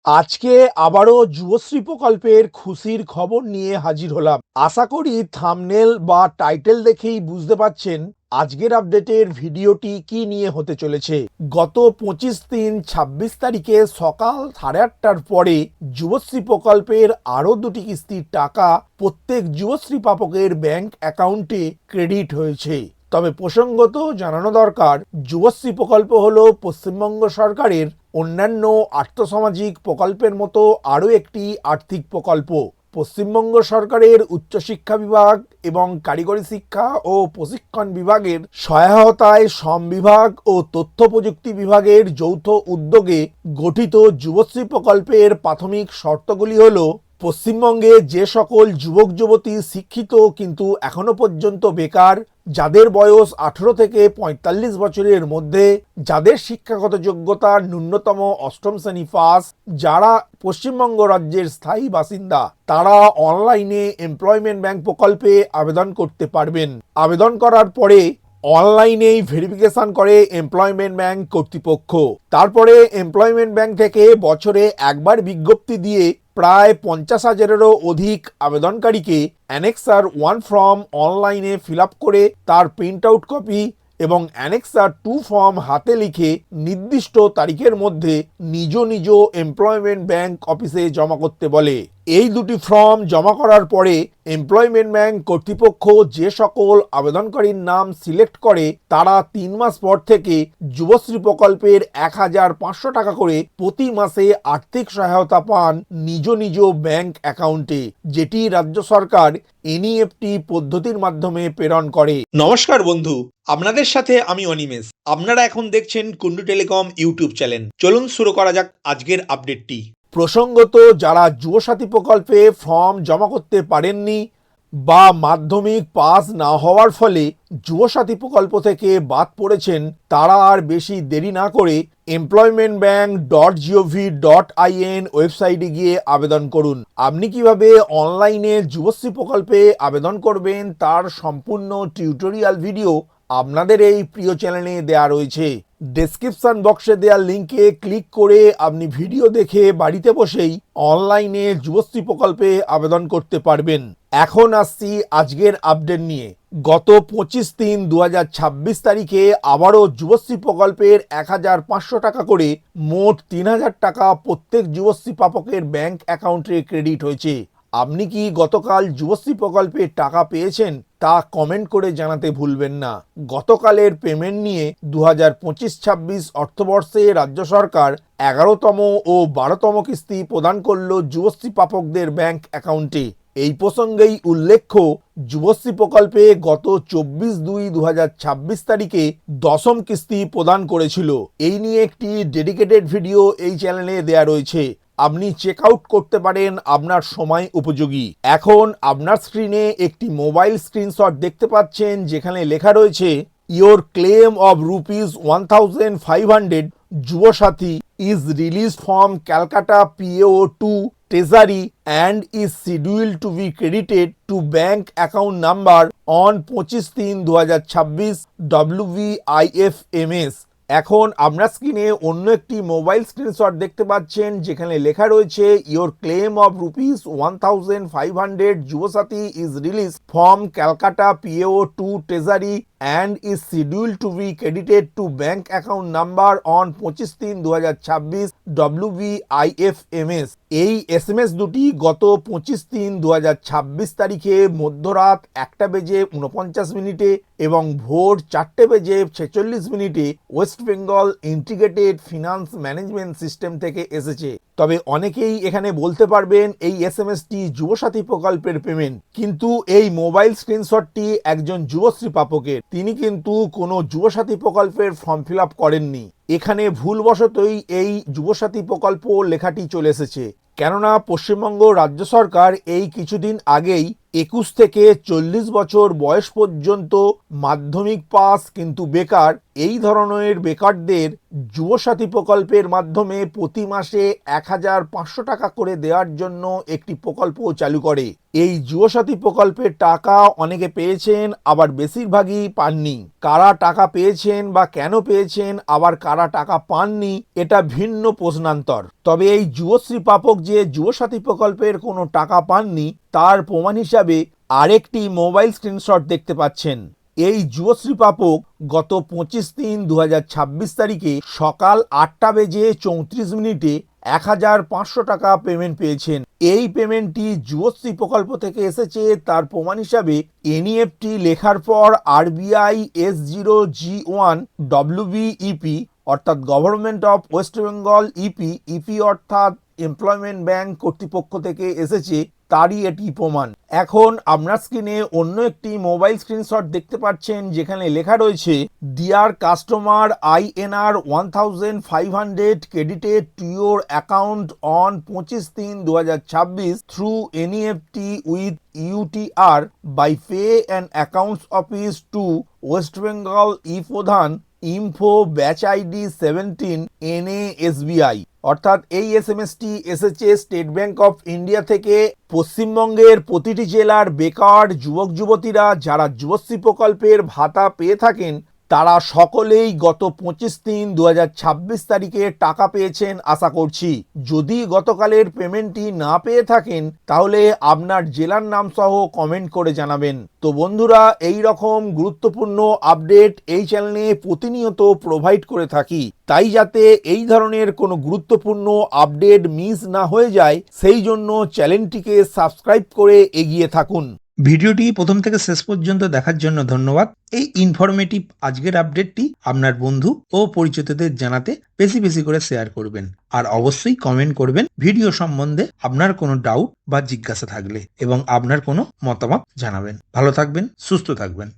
আজকে আবারও যুবশ্রী প্রকল্পের খুশির খবর নিয়ে হাজির হলাম। আশা করি থাম্বনেল বা টাইটেল দেখেই বুঝতে পারছেন আজকের আপডেটের ভিডিওটি কি নিয়ে হতে চলেছে। গত 25/3/26 তারিখে সকাল 8:30টার পরে যুবশ্রী প্রকল্পের আরও দুটি কিস্তির টাকা প্রত্যেক যুবশ্রী প্রাপকের ব্যাংক অ্যাকাউন্টে ক্রেডিট হয়েছে। তবে প্রসঙ্গত জানানো দরকার, যুবশ্রী প্রকল্প হলো পশ্চিমবঙ্গ সরকারের অন্যান্য আর্থসামাজিক প্রকল্পের মতো আরও একটি আর্থিক প্রকল্প। পশ্চিমবঙ্গ সরকারের উচ্চশিক্ষা বিভাগ এবং কারিগরি শিক্ষা ও প্রশিক্ষণ বিভাগের সহায়তায় শ্রম বিভাগ ও তথ্য প্রযুক্তি বিভাগের যৌথ উদ্যোগে গঠিত যুবশ্রী প্রকল্পের প্রাথমিক শর্তগুলি হল, পশ্চিমবঙ্গে যে সকল যুবক যুবতী শিক্ষিত কিন্তু এখনো পর্যন্ত বেকার, যাদের বয়স 18 থেকে 45 বছরের মধ্যে, যাদের শিক্ষাগত যোগ্যতা ন্যূনতম অষ্টম শ্রেণী পাস, যারা পশ্চিমবঙ্গ রাজ্যের স্থায়ী বাসিন্দা, তারা অনলাইনে এমপ্লয়মেন্ট ব্যাংক প্রকল্পে আবেদন করতে পারবেন। আবেদন করার পরে অনলাইনেই ভেরিফিকেশন করে এমপ্লয়মেন্ট ব্যাংক কর্তৃপক্ষ। তারপরে এমপ্লয়মেন্ট ব্যাংক থেকে বছরে একবার বিজ্ঞপ্তি দিয়ে প্রায় 50,000-এরও অধিক আবেদনকারীকে অ্যানেক্সার 1 ফর্ম অনলাইনে ফিল আপ করে তার প্রিন্ট আউট কপি এবং অ্যানেক্সার 2 ফর্ম হাতে লিখে নির্দিষ্ট তারিখের মধ্যে নিজ নিজ এমপ্লয়মেন্ট ব্যাংক অফিসে জমা করতে বলে। এই দুটি ফর্ম জমা করার পরে এমপ্লয়মেন্ট ব্যাংক কর্তৃপক্ষ যে সকল আবেদনকারীর নাম সিলেক্ট করে, তারা 3 মাস পর থেকে যুবশ্রী প্রকল্পের 1,500 টাকা করে প্রতি মাসে আর্থিক সহায়তা পান নিজ নিজ ব্যাংক অ্যাকাউন্টে, যেটি রাজ্য সরকার এনইএফটি পদ্ধতির মাধ্যমে প্রেরণ করে। নমস্কার বন্ধু, আপনাদের সাথে আমি অনিমেষ। আপনারা এখন দেখছেন কুন্ডু টেলিকম ইউটিউব চ্যানেল। চলুন শুরু করা যাক আজকের আপডেটটি। প্রসঙ্গত, যারা যুবসাথী প্রকল্পে ফর্ম জমা করতে পারেননি বা মাধ্যমিক পাস না হওয়ার ফলে যুবসাথী প্রকল্প থেকে বাদ পড়েছেন, তারা আর বেশি দেরি না করে employmentbank.gov.in ওয়েবসাইটে গিয়ে আবেদন করুন। আপনি কিভাবে অনলাইনে যুবশ্রী প্রকল্পে আবেদন করবেন তার সম্পূর্ণ টিউটোরিয়াল ভিডিও আপনাদের এই প্রিয় চ্যানেলে দেয়া রয়েছে। ডেসক্রিপশন বক্সে দেওয়া লিঙ্কে ক্লিক করে আপনি ভিডিও দেখে বাড়িতে বসেই অনলাইনে যুবশ্রী প্রকল্পে আবেদন করতে পারবেন। এখন আসছি আজকের আপডেট নিয়ে। গত 25/3/2026 তারিখে আবারও যুবশ্রী প্রকল্পের 1,500 টাকা করে মোট 3,000 টাকা প্রত্যেক যুবশ্রী প্রাপকের ব্যাংক অ্যাকাউন্টে ক্রেডিট হয়েছে। আপনি কি গতকাল যুবশ্রী প্রকল্পে টাকা পেয়েছেন তা কমেন্ট করে জানাতে ভুলবেন না। গতকালের পেমেন্ট নিয়ে 2025-26 অর্থবর্ষে রাজ্য সরকার 11তম ও 12তম কিস্তি প্রদান করল যুবশ্রী প্রাপকদের ব্যাংক অ্যাকাউন্টে। এই প্রসঙ্গেই উল্লেখ্য, যুবশ্রী প্রকল্পে গত 24/2/2026 তারিখে 10ম কিস্তি প্রদান করেছিল। এই নিয়ে একটি ডেডিকেটেড ভিডিও এই চ্যানেলে দেয়া রয়েছে, আপনি চেক আউট করতে পারেন আপনার সময় উপযোগী। এখন আপনার স্ক্রিনে একটি মোবাইল স্ক্রিনশট দেখতে পাচ্ছেন, যেখানে লেখা রয়েছে your claim of ₹1,500 Yuvasathi is release from Calcutta PAO2 Treasury and is scheduled to be credited to bank account number on 25/3/2026 WVIFMS। এখন আপনার স্ক্রিনে অন্য একটি মোবাইল স্ক্রিনশট দেখতে পাচ্ছেন, যেখানে লেখা রয়েছে your claim of ₹1,500 Yuvasathi is release from Calcutta PAO2 Treasury and is scheduled to be credited to bank account number on 25/3/2026 WVIFMS। এই SMS দুটি গত 25/3/2026 তারিখে মধ্যরাত 1:49 এবং ভোর 4:46 West Bengal integrated finance management system থেকে এসেছে। তবে অনেকেই এখানে বলতে পারবেন এই এসএমএসটি যুবসাথী প্রকল্পের পেমেন্ট, কিন্তু এই মোবাইল স্ক্রিনশটটি একজন যুবশ্রী প্রাপকের। তিনি কিন্তু কোনো যুবসাথী প্রকল্পের ফর্ম ফিল আপ করেননি। এখানে ভুলবশতই এই যুবসাথী প্রকল্প লেখাটি চলে এসেছে, কেননা পশ্চিমবঙ্গ রাজ্য সরকার এই কিছুদিন আগেই 21 থেকে 40 বছর বয়স পর্যন্ত মাধ্যমিক পাস কিন্তু বেকার, এই ধরনের বেকারদের যুবসাথী প্রকল্পের মাধ্যমে প্রতি মাসে 1,500 টাকা করে দেওয়ার জন্য একটি প্রকল্প চালু করে। এই যুবসাথী প্রকল্পের টাকা অনেকে পেয়েছেন, আবার বেশিরভাগই পাননি। কারা টাকা পেয়েছেন বা কেন পেয়েছেন, আবার কারা টাকা পাননি, এটা ভিন্ন প্রশ্নান্তর। তবে এই যুবশ্রী প্রাপক যে যুবসাথী প্রকল্পের কোনো টাকা পাননি, তার প্রমাণ হিসাবে আরেকটি মোবাইল স্ক্রিনশট দেখতে পাচ্ছেন। এই যুবশ্রী প্রাপক গত 25/3/2026 তারিখে সকাল 8:34 1,500 টাকা পেমেন্ট পেয়েছেন। এই পেমেন্টটি যুবশ্রী প্রকল্প থেকে এসেছে তার প্রমাণ হিসাবে এনইএফটি লেখার পর RBI S0G1 WBEP অর্থাৎ government of West Bengal EP অর্থাৎ এমপ্লয়মেন্ট ব্যাংক কর্তৃপক্ষ থেকে এসেছে, তারই এটি প্রমাণ। এখন আপনার স্ক্রিনে অন্য একটি মোবাইল স্ক্রিনশট দেখতে পাচ্ছেন, যেখানে লেখা রয়েছে dear customer INR 1,500 credited to your account on 25/3/2026 through NEFT with UTR by pay and accounts office to West Bengal প্রধান ইনফো ব্যাচ ID 17 NASBI। অর্থাৎ এই এসএমএসটি এসেছে স্টেট ব্যাংক অফ ইন্ডিয়া থেকে। পশ্চিমবঙ্গের প্রতিটি জেলার বেকার যুবক যুবতীরা যারা যুবশ্রী প্রকল্পের ভাতা পেয়ে থাকেন, তারা সকলেই গত 25/3/2026 তারিখে টাকা পেয়েছেন আশা করছি। যদি গতকালের পেমেন্টটি না পেয়ে থাকেন, তাহলে আপনার জেলার নাম সহ কমেন্ট করে জানাবেন। তো বন্ধুরা, এই রকম গুরুত্বপূর্ণ আপডেট এই চ্যানেলে প্রতিনিয়ত প্রোভাইড করে থাকি, তাই যাতে এই ধরনের কোনো গুরুত্বপূর্ণ আপডেট মিস না হয়ে যায়, সেই জন্য চ্যানেলটিকে সাবস্ক্রাইব করে এগিয়ে থাকুন। ভিডিওটি প্রথম থেকে শেষ পর্যন্ত দেখার জন্য ধন্যবাদ। এই ইনফরমেটিভ আজকের আপডেটটি আপনার বন্ধু ও পরিচিতদের জানাতে বেশি বেশি করে শেয়ার করবেন, আর অবশ্যই কমেন্ট করবেন ভিডিও সম্বন্ধে আপনার কোনো ডাউট বা জিজ্ঞাসা থাকলে, এবং আপনার কোনো মতামত জানাবেন। ভালো থাকবেন, সুস্থ থাকবেন।